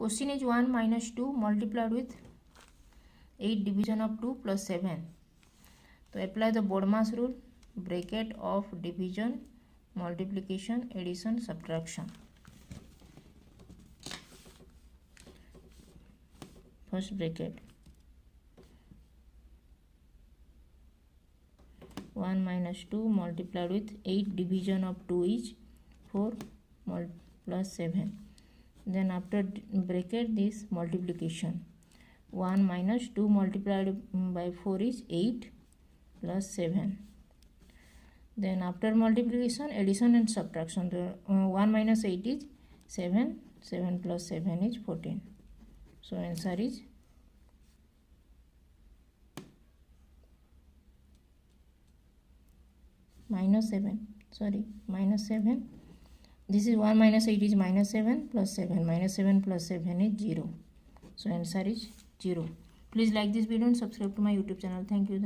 Question is 1 minus 2 multiplied with 8 division of 2 plus 7. So apply the Bodmas rule, bracket of division, multiplication, addition, subtraction. First bracket 1 minus 2 multiplied with 8 division of 2 is 4 plus 7. Then after bracket this multiplication 1 minus 2 multiplied by 4 is 8 plus 7. Then after multiplication addition and subtraction, the 1 minus 8 is 7, 7 plus 7 is 14. So answer is minus 7. This is 1 minus 8 is minus 7 plus 7. Minus 7 plus 7 is 0. So answer is 0. Please like this video and subscribe to my YouTube channel. Thank you.